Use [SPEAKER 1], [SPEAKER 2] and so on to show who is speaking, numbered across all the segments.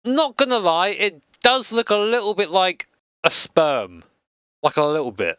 [SPEAKER 1] not gonna lie, it does look a little bit like a sperm. Like a little bit.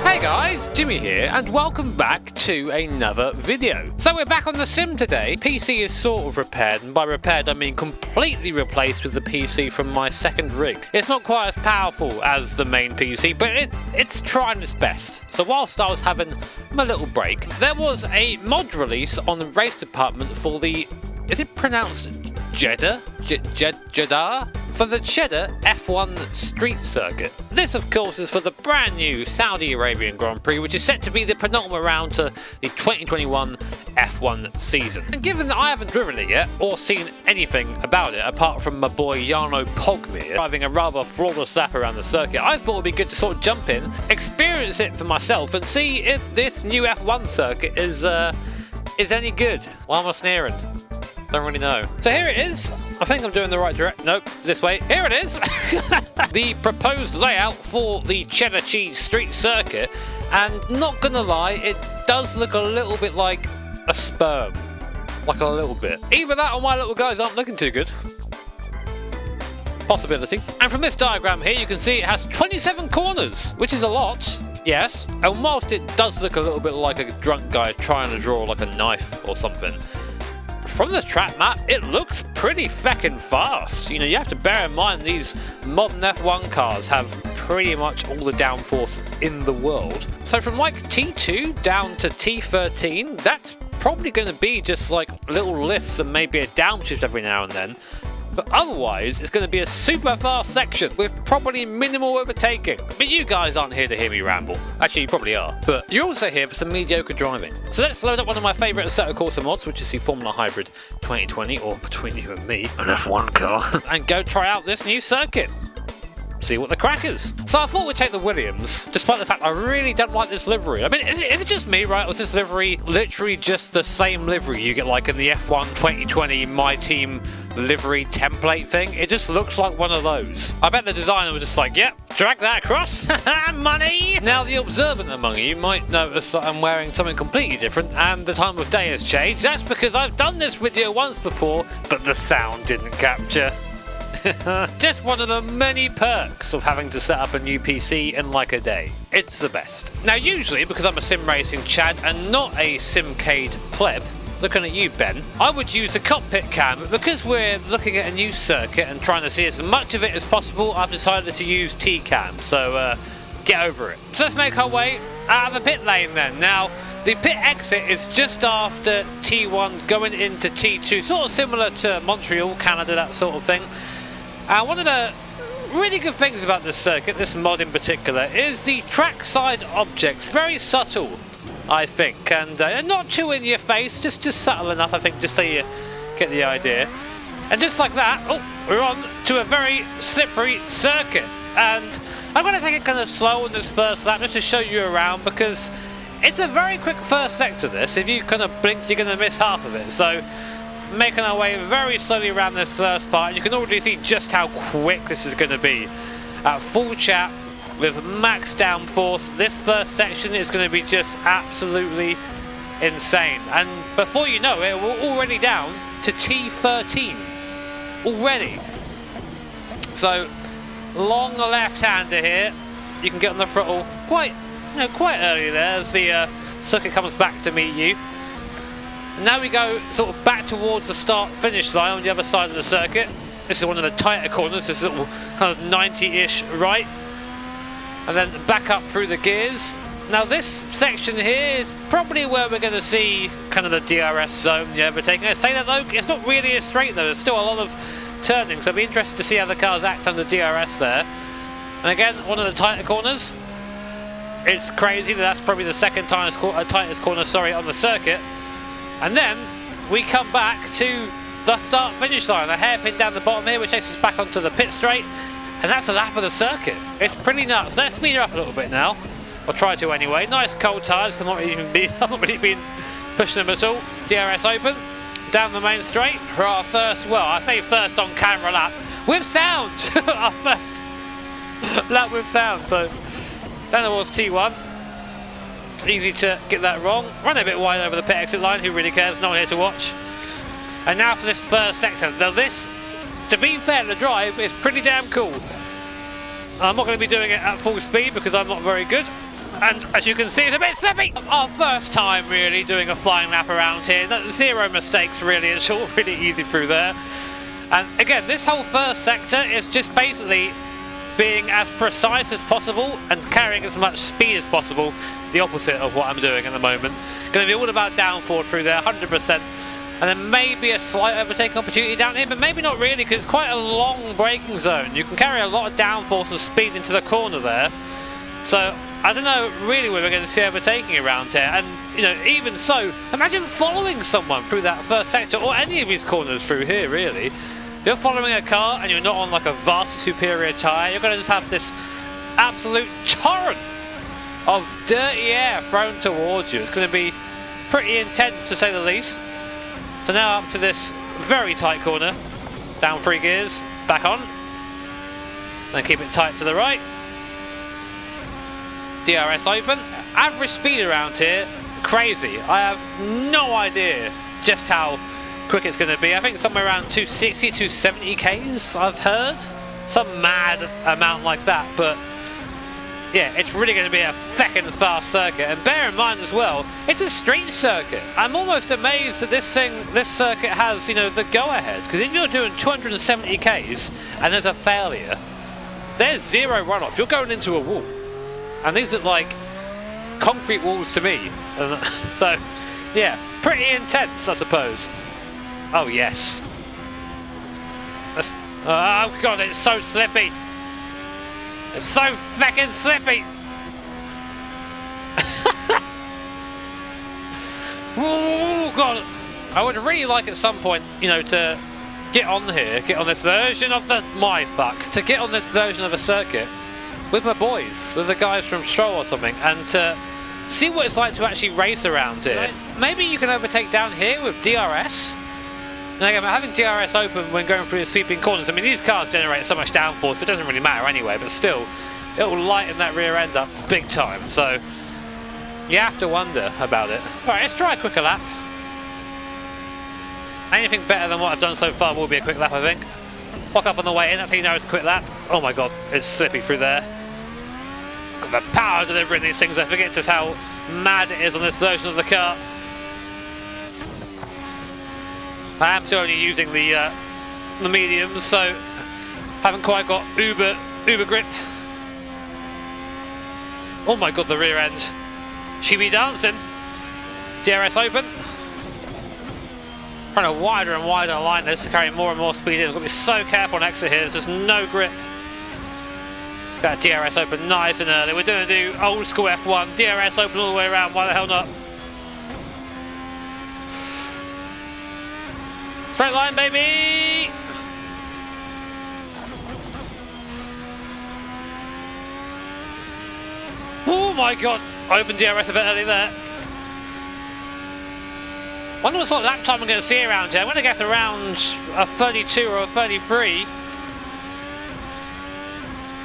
[SPEAKER 1] Hey guys, Jimmy here, and welcome back to another video. So we're back on the sim today. PC is sort of repaired, and by repaired I mean completely replaced with the PC from my second rig. It's not quite as powerful as the main PC, but it's trying its best. So whilst I was having my little break, there was a mod release on the race department for the, is it pronounced Jeddah? Jeddah? For the Cheddar F1 Street Circuit. This, of course, is for the brand new Saudi Arabian Grand Prix, which is set to be the penultimate round to the 2021 F1 season. And given that I haven't driven it yet, or seen anything about it, apart from my boy Jarno Pogmir driving a rather flawless lap around the circuit, I thought it'd be good to sort of jump in, experience it for myself, and see if this new F1 circuit is any good. Why am I sneering? Don't really know. So here it is. I think I'm doing the right direction. Nope, this way. Here it is. The proposed layout for the Cheddar Cheese Street Circuit, and not gonna lie, it does look a little bit like a sperm. Like a little bit. Either that or my little guys aren't looking too good. Possibility. And from this diagram here, you can see it has 27 corners, which is a lot. Yes. And whilst it does look a little bit like a drunk guy trying to draw like a knife or something, from the track map, it looks pretty feckin' fast. You know, you have to bear in mind these modern F1 cars have pretty much all the downforce in the world. So from like T2 down to T13, that's probably going to be just like little lifts and maybe a downshift every now and then. But otherwise, it's going to be a super fast section with probably minimal overtaking. But you guys aren't here to hear me ramble. Actually, you probably are. But you're also here for some mediocre driving. So let's load up one of my favourite Assetto Corsa mods, which is the Formula Hybrid 2020, or between you and me, an F1 car, and go try out this new circuit. See what the crack is. So I thought we'd take the Williams, despite the fact I really don't like this livery. I mean, is it just me, right? Or is this livery literally just the same livery you get like in the F1 2020 My Team livery template thing? It just looks like one of those. I bet the designer was just like, yep, drag that across, money! Now the observant among you might notice that I'm wearing something completely different and the time of day has changed. That's because I've done this video once before, but the sound didn't capture. Just one of the many perks of having to set up a new PC in like a day. It's the best. Now usually, because I'm a sim racing Chad and not a simcade pleb, looking at you Ben, I would use a cockpit cam, but because we're looking at a new circuit and trying to see as much of it as possible, I've decided to use T-cam, so get over it. So let's make our way out of the pit lane then. Now, the pit exit is just after T1 going into T2, sort of similar to Montreal, Canada, that sort of thing. One of the really good things about this circuit, this mod in particular, is the trackside objects. Very subtle, I think, and not too in your face, just subtle enough, I think, just so you get the idea. And just like that, we're on to a very slippery circuit. And I'm going to take it kind of slow on this first lap just to show you around, because it's a very quick first sector, this. If you kind of blink, you're going to miss half of it. So making our way very slowly around this first part. You can already see just how quick this is going to be. At full chat with max downforce, this first section is going to be just absolutely insane. And before you know it, we're already down to T13 already. So long left-hander here. You can get on the throttle quite early there as the circuit comes back to meet you. Now we go sort of back towards the start-finish line on the other side of the circuit. This is one of the tighter corners, this little kind of 90-ish right. And then back up through the gears. Now this section here is probably where we're going to see kind of the DRS zone, the overtaking. I say that though, it's not really a straight though, there's still a lot of turning, so I'll be interested to see how the cars act under DRS there. And again, one of the tighter corners. It's crazy that that's probably the second tightest corner on the circuit. And then we come back to the start-finish line, a hairpin down the bottom here, which takes us back onto the pit straight, and that's a lap of the circuit. It's pretty nuts. Let's speed her up a little bit now. I'll try to anyway. Nice cold tyres. I've not really been pushing them at all. DRS open, down the main straight for our first, well, I say first on camera lap with sound. lap with sound. So down towards T1. Easy to get that wrong. Run a bit wide over the pit exit line. Who really cares? No one here to watch. And now for this first sector. Now this, to be fair, the drive is pretty damn cool. I'm not going to be doing it at full speed because I'm not very good. And as you can see, it's a bit slippy. Our first time really doing a flying lap around here. Zero mistakes really. It's all really easy through there. And again, this whole first sector is just basically being as precise as possible and carrying as much speed as possible. It's the opposite of what I'm doing at the moment. Going to be all about downforce through there, 100%. And then maybe a slight overtaking opportunity down here, but maybe not really because it's quite a long braking zone. You can carry a lot of downforce and speed into the corner there. So I don't know really where we're going to see overtaking around here. And you know, even so, imagine following someone through that first sector or any of these corners through here really. You're following a car and you're not on like a vastly superior tyre. You're going to just have this absolute torrent of dirty air thrown towards you. It's going to be pretty intense to say the least. So now up to this very tight corner. Down 3 gears, back on. Then keep it tight to the right. DRS open. Average speed around here, crazy. I have no idea just how quick it's going to be. I think somewhere around 260, 270 Ks I've heard. Some mad amount like that, but yeah, it's really going to be a feckin' fast circuit. And bear in mind as well, it's a street circuit. I'm almost amazed that this circuit has, you know, the go-ahead. Because if you're doing 270 Ks and there's a failure, there's zero runoff. You're going into a wall. And these look like concrete walls to me. So, yeah, pretty intense, I suppose. Oh, yes. Oh, God, it's so slippy. It's so feckin' slippy. Oh, God. I would really like at some point, you know, to get on here, get on this version of the... to get on this version of a circuit with my boys, with the guys from Stroll or something, and to see what it's like to actually race around here. Right. Maybe you can overtake down here with DRS. And again, having DRS open when going through the sweeping corners, I mean, these cars generate so much downforce, it doesn't really matter anyway, but still, it will lighten that rear end up big time, so you have to wonder about it. Alright, let's try a quicker lap. Anything better than what I've done so far will be a quick lap, I think. Lock up on the way in, that's how you know it's a quick lap. Oh my God, it's slippy through there. Got the power delivering these things, I forget just how mad it is on this version of the car. I am still only using the mediums, so haven't quite got uber grip. Oh my God, the rear end. She be dancing. DRS open. Trying a wider and wider line to carry more and more speed in. I've got to be so careful on exit here. There's just no grip. Got DRS open nice and early. We're going to do old school F1. DRS open all the way around. Why the hell not? Straight line, baby! Oh my God! Open DRS a bit early there. Wonder what sort of lap time I'm going to see around here. I'm going to guess around a 32 or a 33.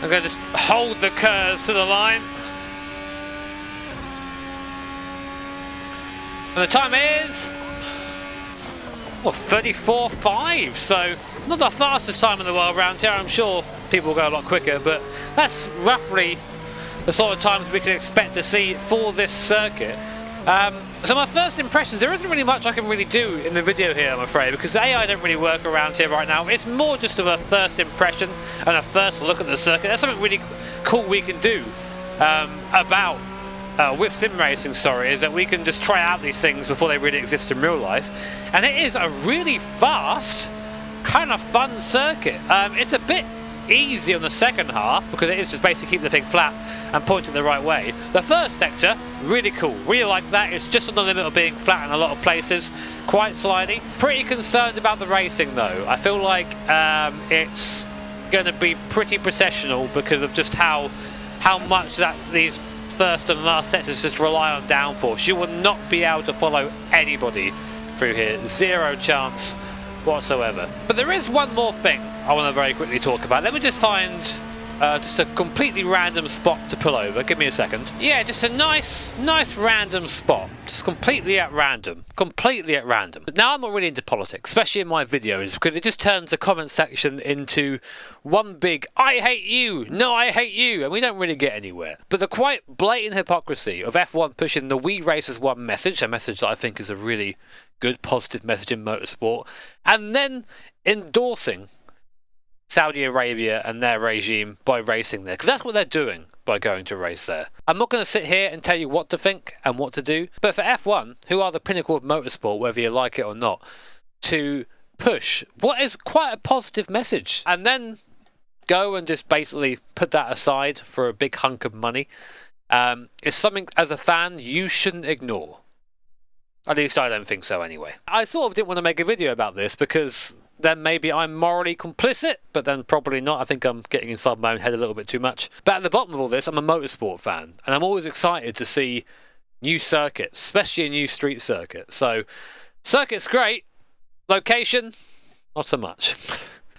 [SPEAKER 1] I'm going to just hold the curves to the line. And the time is... well, 34.5, so not the fastest time in the world around here. I'm sure people will go a lot quicker, but that's roughly the sort of times we can expect to see for this circuit. So my first impressions, there isn't really much I can really do in the video here, I'm afraid, because the AI don't really work around here right now. It's more just of a first impression and a first look at the circuit. There's something really cool we can do with sim racing, is that we can just try out these things before they really exist in real life. And it is a really fast, kind of fun circuit. It's a bit easy on the second half because it is just basically keeping the thing flat and pointing the right way. The first sector, really cool. Really like that. It's just on the limit of being flat in a lot of places. Quite slidey. Pretty concerned about the racing though. I feel like it's going to be pretty processional because of just how much that these first and last sectors just rely on downforce. You will not be able to follow anybody through here. Zero chance whatsoever. But there is one more thing I want to very quickly talk about. Let me just find just a completely random spot to pull over. Give me a second. Yeah, just a nice random spot. Just completely at random. Completely at random. But now I'm not really into politics, especially in my videos, because it just turns the comment section into one big, I hate you, no, I hate you, and we don't really get anywhere. But the quite blatant hypocrisy of F1 pushing the We Race as One message, a message that I think is a really good, positive message in motorsport, and then endorsing Saudi Arabia and their regime by racing there, because that's what they're doing by going to race there. I'm not going to sit here and tell you what to think and what to do, but for F1, who are the pinnacle of motorsport, whether you like it or not, to push what is quite a positive message and then go and just basically put that aside for a big hunk of money is something, as a fan, you shouldn't ignore. At least I don't think so anyway. I sort of didn't want to make a video about this because then maybe I'm morally complicit, but then probably not. I think I'm getting inside my own head a little bit too much. But at the bottom of all this, I'm a motorsport fan, and I'm always excited to see new circuits, especially a new street circuit. So, circuit's great. Location, not so much.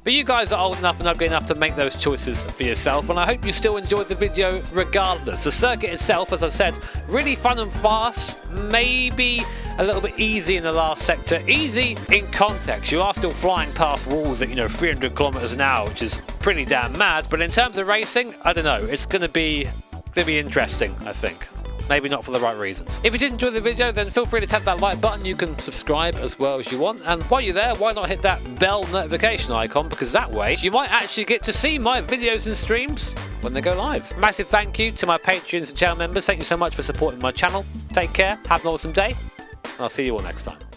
[SPEAKER 1] But you guys are old enough and ugly enough to make those choices for yourself, and I hope you still enjoyed the video regardless. The circuit itself, as I said, really fun and fast, maybe a little bit easy in the last sector. Easy in context, you are still flying past walls at 300 kilometers an hour, which is pretty damn mad, but in terms of racing, I don't know, it's gonna be interesting, I think. Maybe not for the right reasons. If you did enjoy the video, then feel free to tap that like button. You can subscribe as well as you want. And while you're there, why not hit that bell notification icon? Because that way, you might actually get to see my videos and streams when they go live. Massive thank you to my patrons and channel members. Thank you so much for supporting my channel. Take care, have an awesome day, and I'll see you all next time.